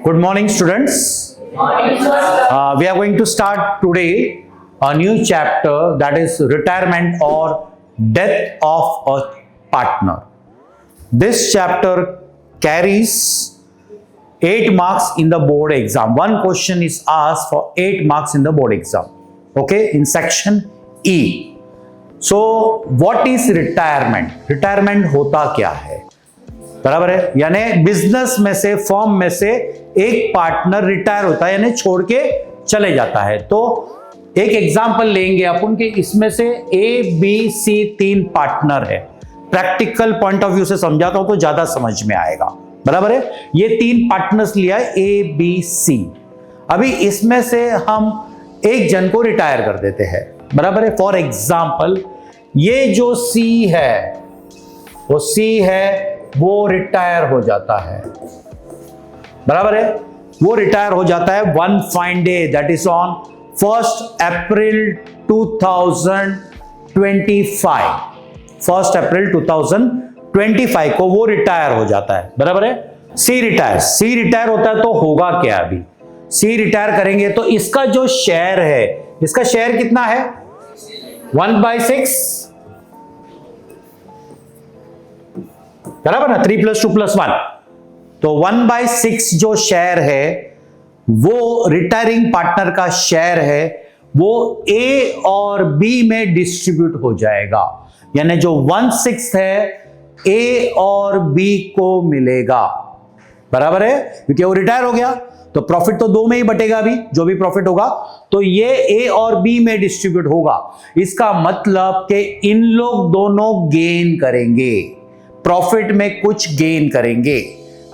Good morning, students. We are going to start today a new chapter, that is retirement or death of a partner. This chapter carries 8 marks in the board exam. One question is asked for 8 marks in the board exam. Okay, in section E. So, what is retirement? Retirement होता क्या है? बराबर है, यानी business में से, firm में से एक पार्टनर रिटायर होता है, यानी छोड़ के चले जाता है। तो एक एग्जांपल लेंगे अपन कि इसमें से ए बी सी 3 पार्टनर है। प्रैक्टिकल पॉइंट ऑफ व्यू से समझाता हूं तो ज्यादा समझ में आएगा। बराबर है, ये 3 पार्टनर्स लिया है ए बी सी। अभी इसमें से हम एक जन को रिटायर कर देते हैं। बराबर है, फॉर एग्जाम्पल ये जो सी है, वो सी है, वो रिटायर हो जाता है। बराबर है, वो रिटायर हो जाता है one fine day, that is on 1 अप्रैल 2025। 1 अप्रैल 2025 को वो रिटायर हो जाता है। बराबर है, सी रिटायर होता है तो होगा क्या? अभी सी रिटायर करेंगे तो इसका जो शेयर है, इसका शेयर कितना है? 1/6। बराबर ना, 3 + 2 + 1, तो 1/6 जो शेयर है वो रिटायरिंग पार्टनर का शेयर है, वो ए और बी में डिस्ट्रीब्यूट हो जाएगा। यानी जो 1/6 है ए और बी को मिलेगा। बराबर है, क्योंकि वो रिटायर हो गया तो प्रॉफिट तो 2 में ही बटेगा। अभी जो भी प्रॉफिट होगा तो ये ए और बी में डिस्ट्रीब्यूट होगा। इसका मतलब कि इन लोग दोनों गेन करेंगे, प्रॉफिट में कुछ गेन करेंगे।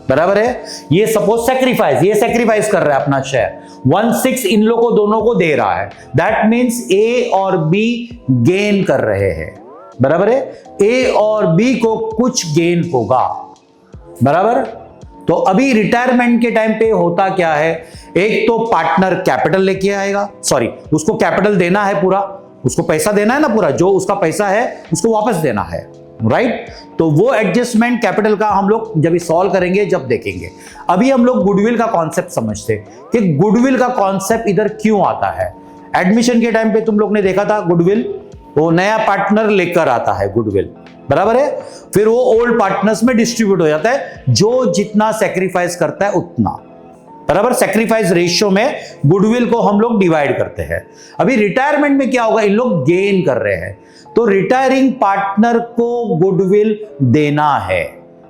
बराबर है, ये सपोज सैक्रिफाइस कर रहा है अपना शेयर, 1/6 इन लोगों को दोनों को दे रहा है। दैट मींस ए और बी गेन कर रहे हैं। बराबर है, ए और बी को कुछ गेन होगा। बराबर, तो अभी रिटायरमेंट के टाइम पे होता क्या है, एक तो पार्टनर कैपिटल लेके आएगा, सॉरी उसको कैपिटल देना है पूरा, उसको पैसा देना है ना, पूरा जो उसका पैसा है उसको वापस देना है, राइट? तो वो एडजस्टमेंट कैपिटल का हम लोग जब सॉल्व करेंगे, जब देखेंगे। अभी हम लोग गुडविल का कॉन्सेप्ट समझते कि गुडविल का कॉन्सेप्ट इधर क्यों आता है। एडमिशन के टाइम पे तुम लोग ने देखा था गुडविल, वो नया पार्टनर लेकर आता है गुडविल। बराबर है, फिर वो ओल्ड पार्टनर्स में डिस्ट्रीब्यूट हो जाता है, जो जितना सेक्रीफाइस करता है उतना। बराबर, सेक्रीफाइस रेशियो में गुडविल को हम लोग डिवाइड करते हैं। अभी रिटायरमेंट में क्या होगा, इन लोग गेन कर रहे हैं तो रिटायरिंग पार्टनर को गुडविल देना है।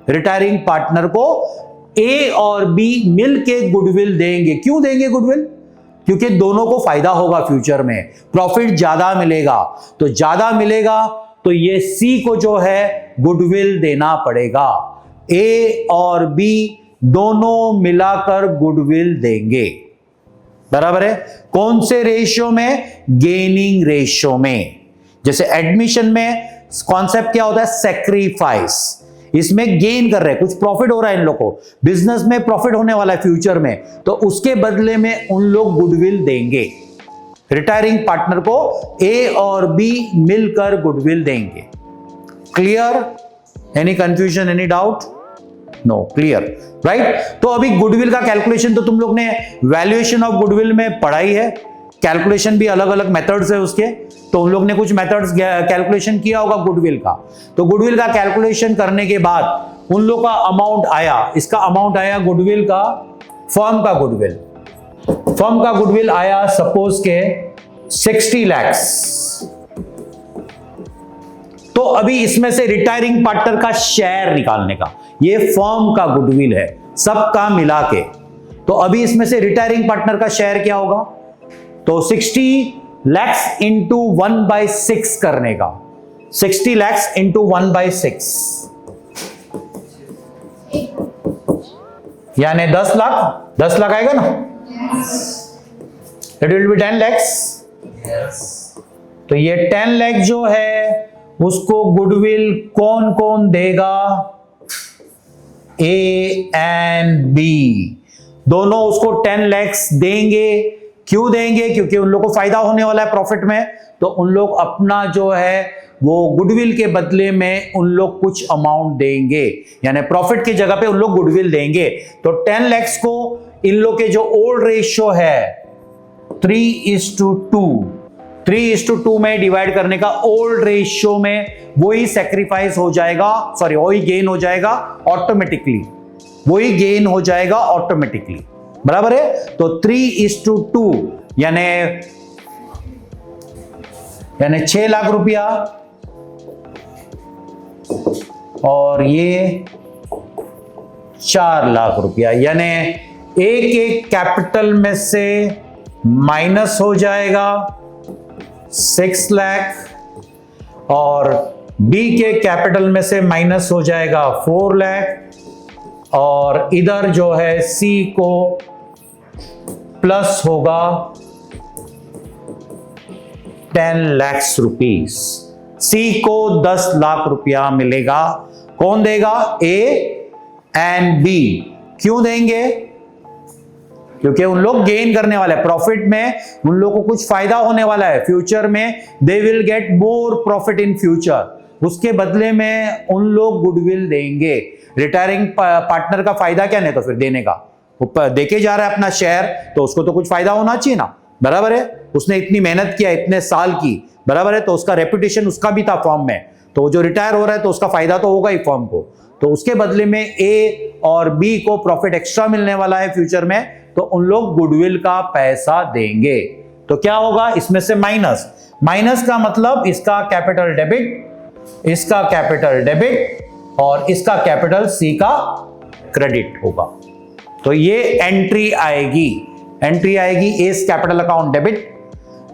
रिटायरिंग पार्टनर को ए और बी मिलके गुडविल देंगे। क्यों देंगे गुडविल? क्योंकि दोनों को फायदा होगा, फ्यूचर में प्रॉफिट ज्यादा मिलेगा। तो ज्यादा मिलेगा तो ये सी को जो है गुडविल देना पड़ेगा। ए और बी दोनों मिलाकर गुडविल देंगे। बराबर है, कौन से रेशियो में? गेनिंग रेशियो में। जैसे एडमिशन में कॉन्सेप्ट क्या होता है? सेक्रीफाइस। इसमें गेन कर रहे हैं, कुछ प्रॉफिट हो रहा है इन लोगों को, बिजनेस में प्रॉफिट होने वाला है फ्यूचर में, तो उसके बदले में उन लोग गुडविल देंगे। रिटायरिंग पार्टनर को ए और बी मिलकर गुडविल देंगे। Clear? Any confusion, any doubt? No, clear, right? तो अभी गुडविल का कैलकुलेशन तो तुम लोग ने वैल्यूएशन ऑफ गुडविल में पढ़ा ही है। कैलकुलेशन भी अलग अलग मेथड्स है उसके, तो उन लोग ने कुछ मेथड्स कैलकुलेशन किया होगा गुडविल का। तो गुडविल का कैलकुलेशन करने के बाद उन लोग का अमाउंट आया, इसका अमाउंट आया गुडविल का, फर्म का गुडविल आया सपोज के 60 लाख। तो अभी इसमें से रिटायरिंग पार्टनर का शेयर निकालने का, ये फर्म का गुडविल है सबका मिला के। तो अभी इसमें से रिटायरिंग पार्टनर का शेयर क्या होगा, तो 60 लाख इंटू 1/6 करने का, 60 लाख इंटू 1/6 यानी 10 लाख आएगा ना। It will be 10 lakh. तो ये 10 लाख जो है उसको गुडविल कौन कौन देगा? ए एंड बी दोनों उसको 10 लाख देंगे। क्यों देंगे? क्योंकि उन लोगों को फायदा होने वाला है प्रॉफिट में, तो उन लोग अपना जो है वो गुडविल के बदले में उन लोग कुछ अमाउंट देंगे, यानी प्रॉफिट की जगह पे उन लोग गुडविल देंगे। तो 10 लाख को इन लोग के जो ओल्ड रेशियो है 3:2, 3:2 में डिवाइड करने का ओल्ड रेशियो में वही सेक्रीफाइस हो जाएगा, सॉरी वही गेन हो जाएगा ऑटोमेटिकली, वही गेन हो जाएगा ऑटोमेटिकली, बराबर है। तो 3:2 यानी 6 लाख रुपया और ये 4 लाख रुपया, यानी एक कैपिटल में से माइनस हो जाएगा 6 लाख और बी के कैपिटल में से माइनस हो जाएगा 4 लाख और इधर जो है सी को प्लस होगा 10 लाख रुपीस। सी को 10 लाख रुपया मिलेगा। कौन देगा? A and B. क्यों देंगे? क्योंकि उन लोग गेन करने वाले हैं, प्रॉफिट में उन लोग को कुछ फायदा होने वाला है फ्यूचर में, they will get more profit in future. उसके बदले में उन लोग गुडविल देंगे। रिटायरिंग पार्टनर का फायदा क्या, नहीं तो फिर देने का, वो देके जा रहा है अपना शेयर, तो उसको तो कुछ फायदा होना चाहिए ना, बराबर है। उसने इतनी मेहनत किया इतने साल की, बराबर है, तो उसका रेपुटेशन उसका भी था फर्म में, तो जो रिटायर हो रहा है तो उसका फायदा तो होगा ही फर्म को। तो उसके बदले में ए और बी को प्रॉफिट एक्स्ट्रा मिलने वाला है फ्यूचर में, तो उन लोग गुडविल का पैसा देंगे। तो क्या होगा इसमें से माइनस, माइनस का मतलब इसका कैपिटल डेबिट, इसका कैपिटल डेबिट और इसका कैपिटल सी का क्रेडिट होगा। तो ये एंट्री आएगी, एंट्री आएगी S capital account debit,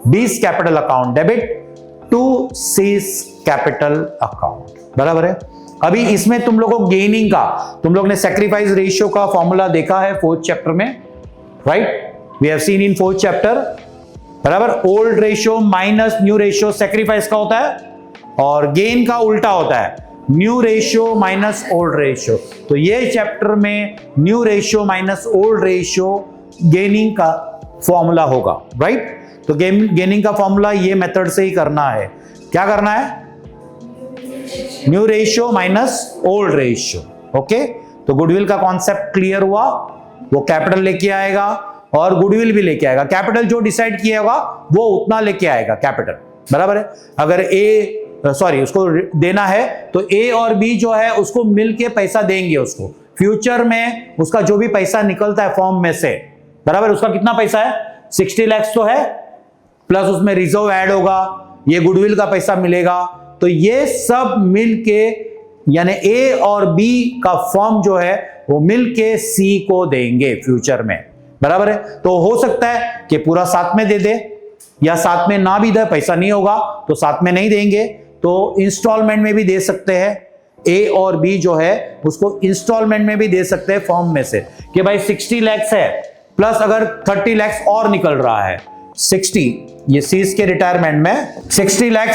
B's capital account debit to C's capital account, बराबर है। अभी इसमें तुम लोगों को गेनिंग का, तुम लोग ने सैक्रिफाइस रेशियो का फॉर्मूला देखा है 4th चैप्टर में, right, we have seen in 4th chapter, बराबर। Old ratio minus new ratio sacrifice का होता है और गेन का उल्टा होता है, new ratio minus old ratio. तो ये चैप्टर में new ratio minus old ratio gaining का फॉर्मूला होगा, राइट। तो गेनिंग का फॉर्मूला ये मेथड से ही करना है। क्या करना है? New ratio minus old ratio, okay. तो गुडविल का कॉन्सेप्ट क्लियर हुआ, वो कैपिटल लेके आएगा और गुडविल भी लेके आएगा। कैपिटल जो डिसाइड किया होगा वो उतना लेके आएगा कैपिटल, बराबर है। अगर उसको देना है तो ए और बी जो है उसको मिलके पैसा देंगे उसको फ्यूचर में। उसका जो भी पैसा निकलता है फॉर्म में से, बराबर, उसका कितना पैसा है? 60 लाख तो है, प्लस उसमें रिजर्व ऐड होगा, ये गुडविल का पैसा मिलेगा। तो ये सब मिलके यानी ए और बी का फॉर्म जो है वो मिलके सी को देंगे फ्यूचर में, बराबर है। तो हो सकता है कि पूरा साथ में दे दे या साथ में ना भी दे, पैसा नहीं होगा तो साथ में नहीं देंगे, तो इंस्टॉलमेंट में भी दे सकते हैं। ए और बी जो है उसको इंस्टॉलमेंट में भी दे सकते हैं फॉर्म में से, कि भाई 60 लाख है प्लस अगर 30 लाख और निकल रहा है, 60 ये सीज के रिटायरमेंट में 60 लाख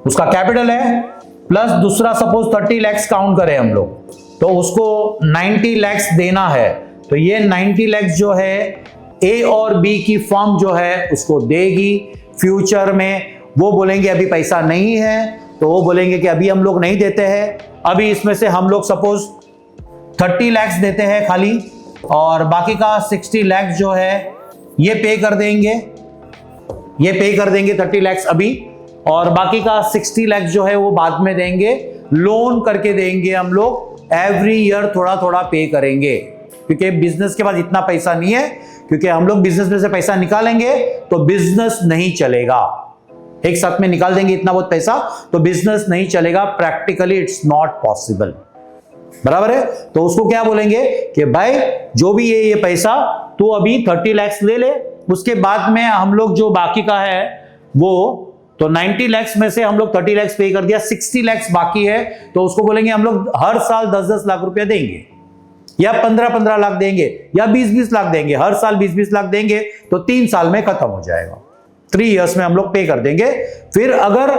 उसका कैपिटल है, प्लस दूसरा सपोज 30 लाख काउंट करें हम लोग, तो उसको 90 लाख देना है। तो ये 90 लाख जो है ए और बी की फर्म जो है उसको देगी फ्यूचर में। वो बोलेंगे अभी पैसा नहीं है, तो वो बोलेंगे कि अभी हम लोग नहीं देते हैं, अभी इसमें से हम लोग सपोज 30 लाख देते हैं खाली, और बाकी का 60 लाख जो है ये पे कर देंगे, ये पे कर देंगे 30 लाख अभी, और बाकी का 60 लाख जो है वो बाद में देंगे, लोन करके देंगे हम लोग, एवरी ईयर थोड़ा थोड़ा पे करेंगे, क्योंकि बिजनेस के पास इतना पैसा नहीं है, क्योंकि हम लोग बिजनेस में से पैसा निकालेंगे तो बिजनेस नहीं चलेगा। एक साथ में निकाल देंगे इतना बहुत पैसा तो बिजनेस नहीं चलेगा, प्रैक्टिकली इट्स नॉट पॉसिबल, बराबर है। तो उसको क्या बोलेंगे कि भाई जो भी ये पैसा तू अभी 30 लाख ले ले, उसके बाद में हम लोग जो बाकी का है वो, तो 90 लाख में से हम लोग 30 लाख पे कर दिया, 60 लाख बाकी है, तो उसको बोलेंगे हम लोग हर साल 10-10 लाख रुपया देंगे, या 15-15 लाख देंगे, या 20-20 लाख देंगे, हर साल 20-20 लाख देंगे, तो 3 साल में खत्म हो जाएगा, 3 इयर्स में हम लोग पे कर देंगे। फिर अगर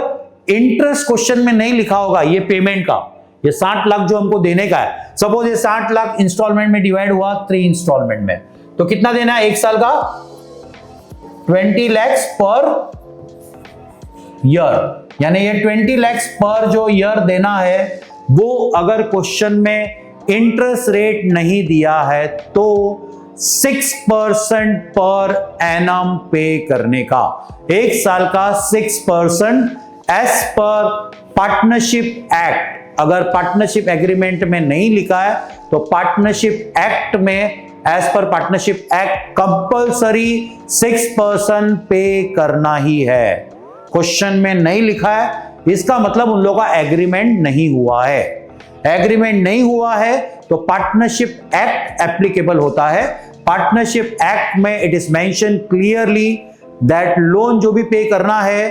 इंटरेस्ट क्वेश्चन में नहीं लिखा होगा ये पेमेंट का, ये 60 लाख जो हमको देने का है, सपोज ये 60 लाख इंस्टॉलमेंट में डिवाइड हुआ 3 इंस्टॉलमेंट में, तो कितना देना है एक साल का? 20 लाख पर ईयर, यानी ये 20 लाख पर जो ईयर देना है, वो अगर क्वेश्चन में इंटरेस्ट रेट नहीं दिया है तो 6% पर एनम पे करने का, 1 साल का 6% एज पर पार्टनरशिप एक्ट। अगर पार्टनरशिप एग्रीमेंट में नहीं लिखा है तो पार्टनरशिप एक्ट में, as per partnership act compulsory 6% pay करना ही है। क्वेश्चन में नहीं लिखा है इसका मतलब उन लोगों का एग्रीमेंट नहीं हुआ है। एग्रीमेंट नहीं हुआ है तो पार्टनरशिप एक्ट एप्लीकेबल होता है। पार्टनरशिप एक्ट में it is mention clearly that loan जो भी पे करना है,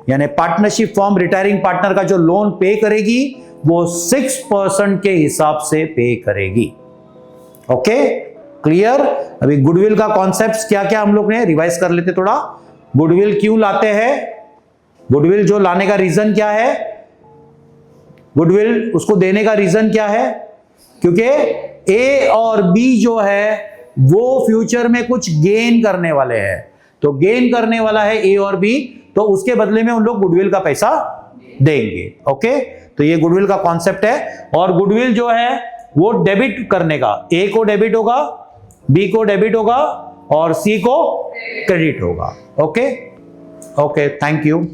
यानी पार्टनरशिप फॉर्म रिटायरिंग पार्टनर का जो लोन पे करेगी वो 6% के हिसाब से पे करेगी। Okay, clear. अभी गुडविल का कॉन्सेप्ट क्या क्या हम लोग ने रिवाइज कर लेते थोड़ा। गुडविल क्यों लाते हैं, गुडविल जो लाने का रीजन क्या है, गुडविल उसको देने का रीजन क्या है, क्योंकि ए और बी जो है वो फ्यूचर में कुछ गेन करने वाले हैं। तो गेन करने वाला है ए और बी, तो उसके बदले में उन लोग गुडविल का पैसा देंगे। ओके, तो ये गुडविल का कॉन्सेप्ट है। और गुडविल जो है वो डेबिट करने का, ए को डेबिट होगा, बी को डेबिट होगा और सी को क्रेडिट होगा। Okay, okay, thank you.